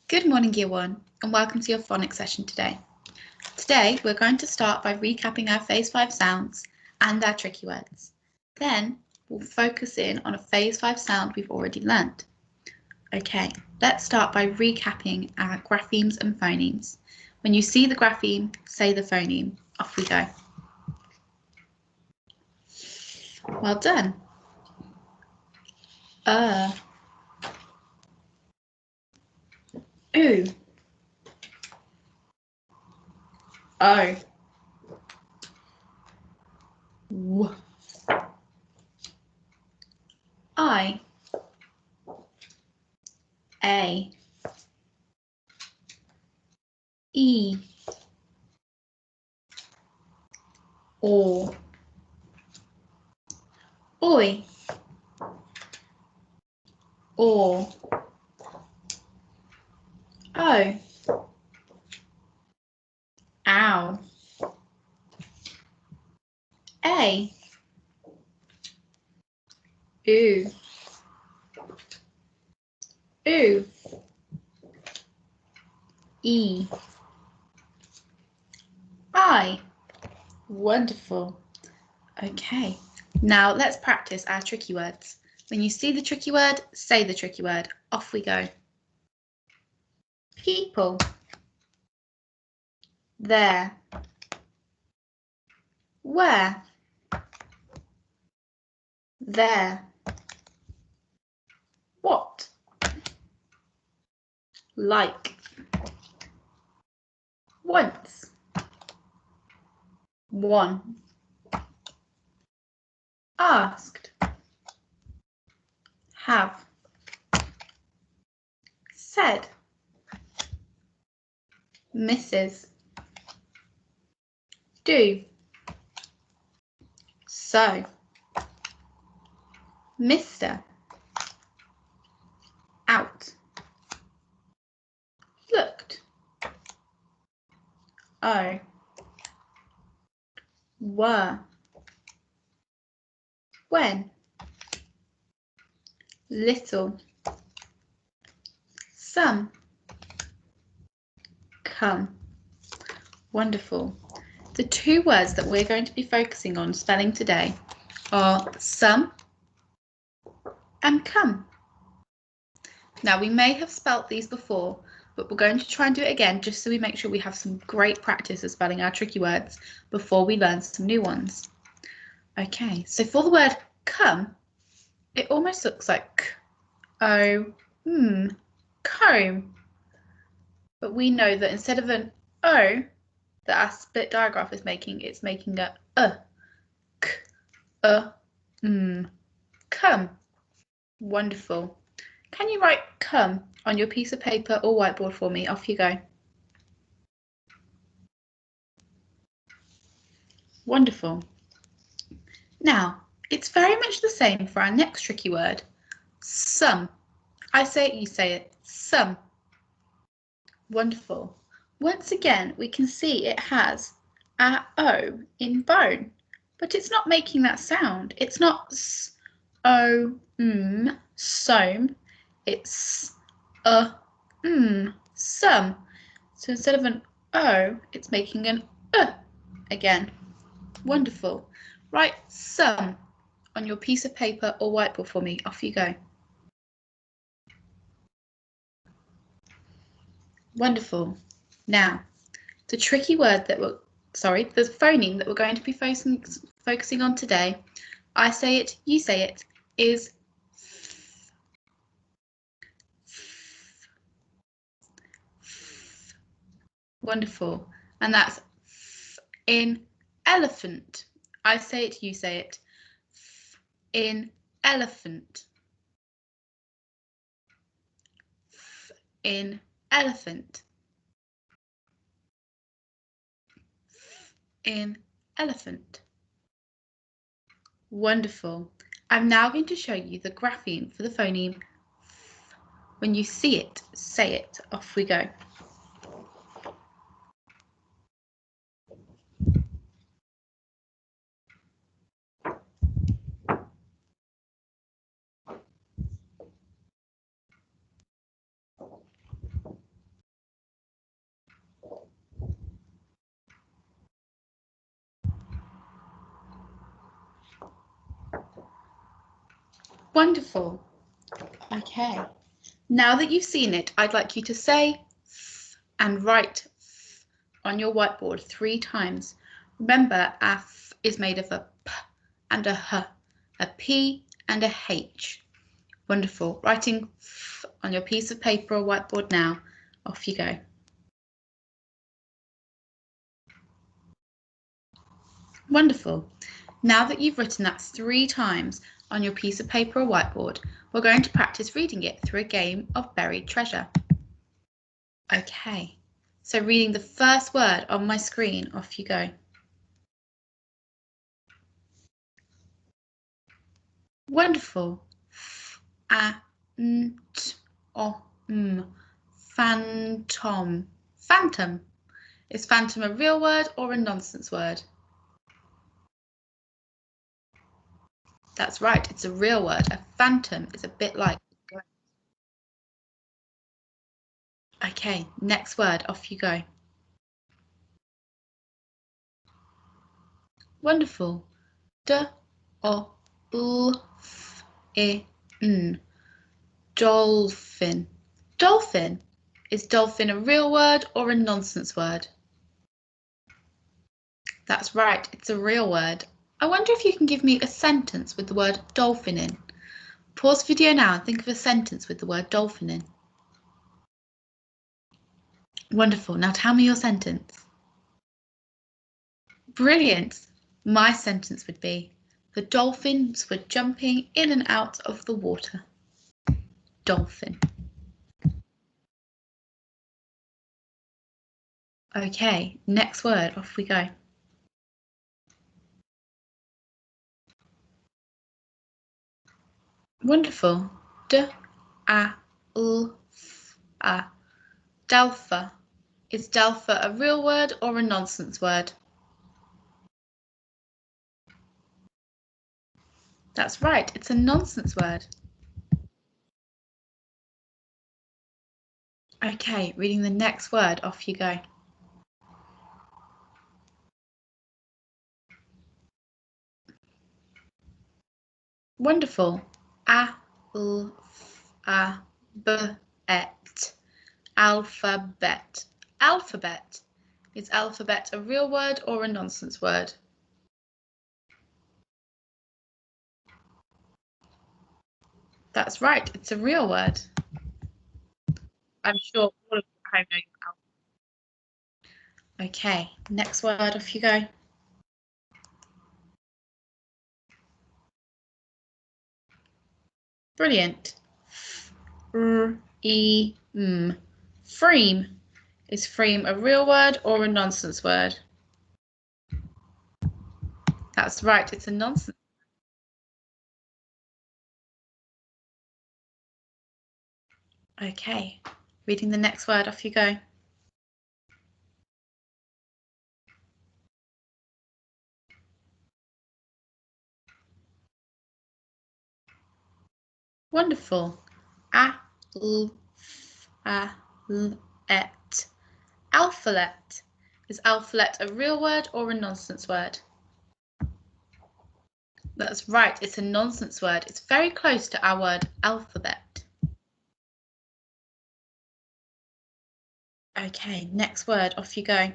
Good morning, Year 1, and welcome to your phonics session today. Today, we're going to start by recapping our Phase 5 sounds and our tricky words. Then, we'll focus in on a Phase 5 sound we've already learnt. Okay, let's start by recapping our graphemes and phonemes. When you see the grapheme, say the phoneme. Off we go. Well done. Ooh. O. W. I. A. E. O. Oi. Or. Oh. Ow. A. Ooh. Ooh. E. I. Wonderful. Okay, now let's practice our tricky words. When you see the tricky word, say the tricky word. Off we go. People. There. Where. There. What. Like. Once. One. Asked. Have. Said. Mrs. Do. So. Mr. Out. Looked. Oh. Were. When. Little. Some. Come. Wonderful. The two words that we're going to be focusing on spelling today are some and come. Now, we may have spelt these before, but we're going to try and do it again just so we make sure we have some great practice of spelling our tricky words before we learn some new ones. Okay, so for the word come, it almost looks like comb. But we know that instead of an O that our split diagraph is making, it's making a come. Wonderful. Can you write come on your piece of paper or whiteboard for me? Off you go. Wonderful. Now, it's very much the same for our next tricky word, some. I say it, you say it, some. Wonderful. Once again, we can see it has our O in bone, but it's not making that sound. It's not some. It's some. So instead of an O, it's making an again. Wonderful. Write some on your piece of paper or whiteboard for me. Off you go. Wonderful. Now, the tricky word that the phoneme that we're going to be focusing on today, I say it, you say it, is wonderful. And that's in elephant. I say it, you say it, in elephant. In elephant. In elephant. Wonderful. I'm now going to show you the grapheme for the phoneme. When you see it, say it. Off we go. Wonderful. Okay. Now that you've seen it, I'd like you to say and write on your whiteboard 3 times. Remember, a f is made of a p and a h, a p and a h. Wonderful. Writing f on your piece of paper or whiteboard now. Off you go. Wonderful. Now that you've written that 3 times on your piece of paper or whiteboard, we're going to practice reading it through a game of buried treasure. Okay, so reading the first word on my screen, off you go. Wonderful. Phantom. Phantom. Is phantom a real word or a nonsense word? That's right, it's a real word. A phantom is a bit like. Okay, next word, off you go. Wonderful. Dolphin. Dolphin. Is dolphin a real word or a nonsense word? That's right, it's a real word. I wonder if you can give me a sentence with the word dolphin in. Pause the video now and think of a sentence with the word dolphin in. Wonderful. Now tell me your sentence. Brilliant. My sentence would be, the dolphins were jumping in and out of the water. Dolphin. Okay, next word, off we go. Wonderful. Dalpha. Is dalpha a real word or a nonsense word? That's right, it's a nonsense word. Okay, reading the next word, off you go. Wonderful. Alphabet. Alphabet. Is alphabet a real word or a nonsense word? That's right, it's a real word. I'm sure all of you at home know alphabet. Okay, next word, off you go. Brilliant. Freem. Is freem a real word or a nonsense word? That's right, it's a nonsense. Okay, reading the next word, off you go. Wonderful. Alphabet. Is alphabet a real word or a nonsense word? That's right, it's a nonsense word. It's very close to our word alphabet. Okay, next word, off you go.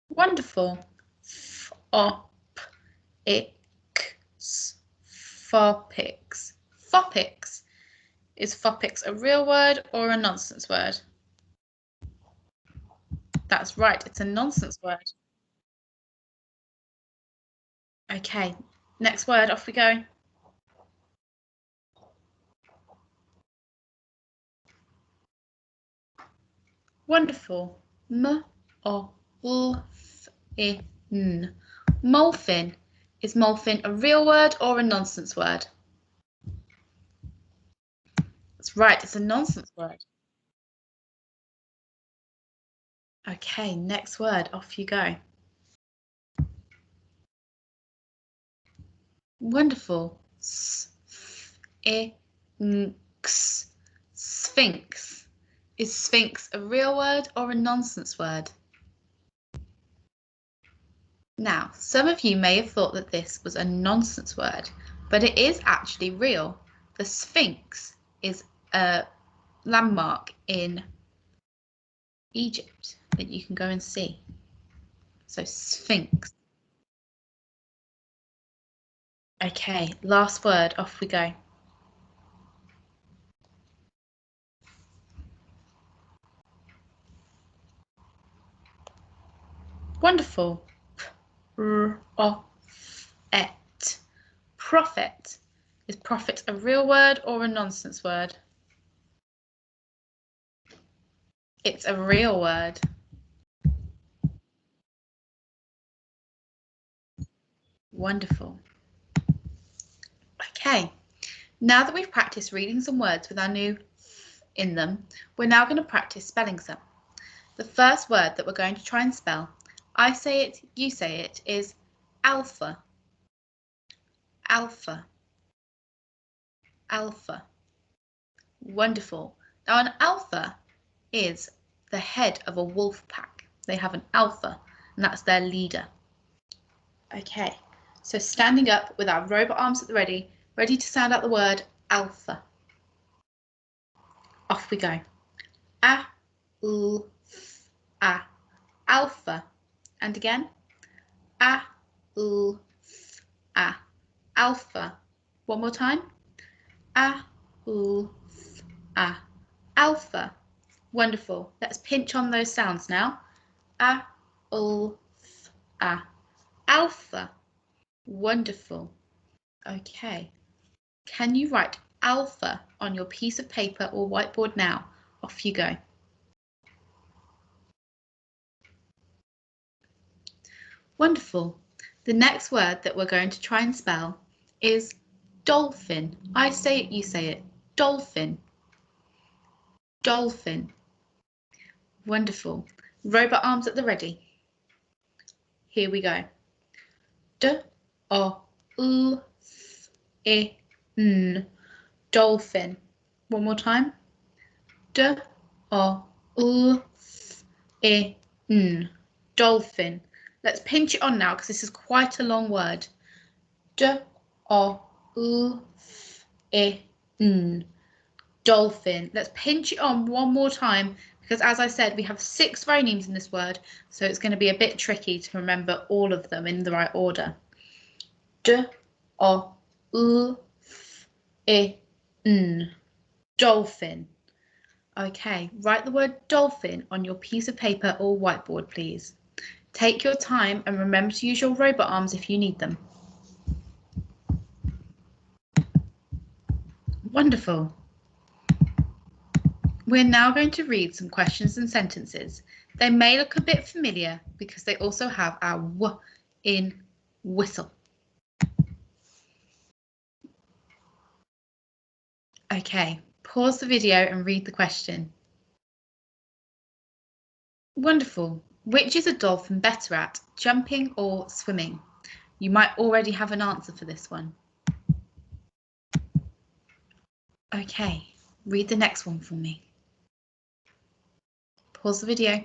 Wonderful. Fopics. Fopics. Is fopics a real word or a nonsense word? That's right, it's a nonsense word. Okay, next word, off we go. Wonderful. Molfin. Is molfin a real word or a nonsense word? That's right, it's a nonsense word. Okay, next word, off you go. Wonderful. Sphinx. Sphinx. Is sphinx a real word or a nonsense word? Now, some of you may have thought that this was a nonsense word, but it is actually real. The Sphinx is a landmark in Egypt that you can go and see. So Sphinx. Okay, last word, off we go. Wonderful. Prophet. Prophet. Is prophet a real word or a nonsense word? It's a real word. Wonderful. Okay, now that we've practiced reading some words with our new in them, we're now going to practice spelling some. The first word that we're going to try and spell, I say it, you say it, is alpha. Alpha. Alpha. Wonderful. Now an alpha is the head of a wolf pack. They have an alpha, and that's their leader. Okay, so standing up with our robot arms at the ready to sound out the word alpha. Off we go. A, L, F, A. Alpha. And again. A, L, F, A. Alpha. One more time. A, L, F, A. Alpha. Wonderful. Let's pinch on those sounds now. A, L, F, A. Alpha. Wonderful. Okay. Can you write alpha on your piece of paper or whiteboard now? Off you go. Wonderful. The next word that we're going to try and spell is dolphin. I say it, you say it. Dolphin. Dolphin. Wonderful. Robot arms at the ready. Here we go. D-O-L-F-I-N. Dolphin. One more time. D-O-L-F-I-N. Dolphin. Let's pinch it on now because this is quite a long word. D-O-L-F-I-N. Dolphin. Let's pinch it on one more time because, as I said, we have 6 phonemes in this word, so it's going to be a bit tricky to remember all of them in the right order. D-O-L-F-I-N. Dolphin. Okay, write the word dolphin on your piece of paper or whiteboard, please. Take your time and remember to use your robot arms if you need them. Wonderful. We're now going to read some questions and sentences. They may look a bit familiar because they also have our W in whistle. Okay, pause the video and read the question. Wonderful. Which is a dolphin better at, jumping or swimming? You might already have an answer for this one. Okay, read the next one for me. Pause the video.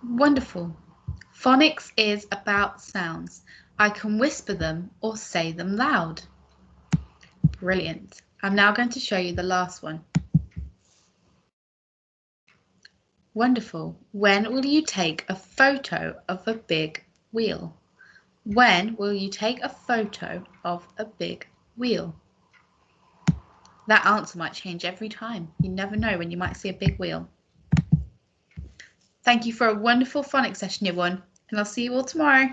Wonderful. Phonics is about sounds. I can whisper them or say them loud. Brilliant. I'm now going to show you the last one. Wonderful. When will you take a photo of a big wheel? When will you take a photo of a big wheel? That answer might change every time. You never know when you might see a big wheel. Thank you for a wonderful phonics session, everyone, and I'll see you all tomorrow.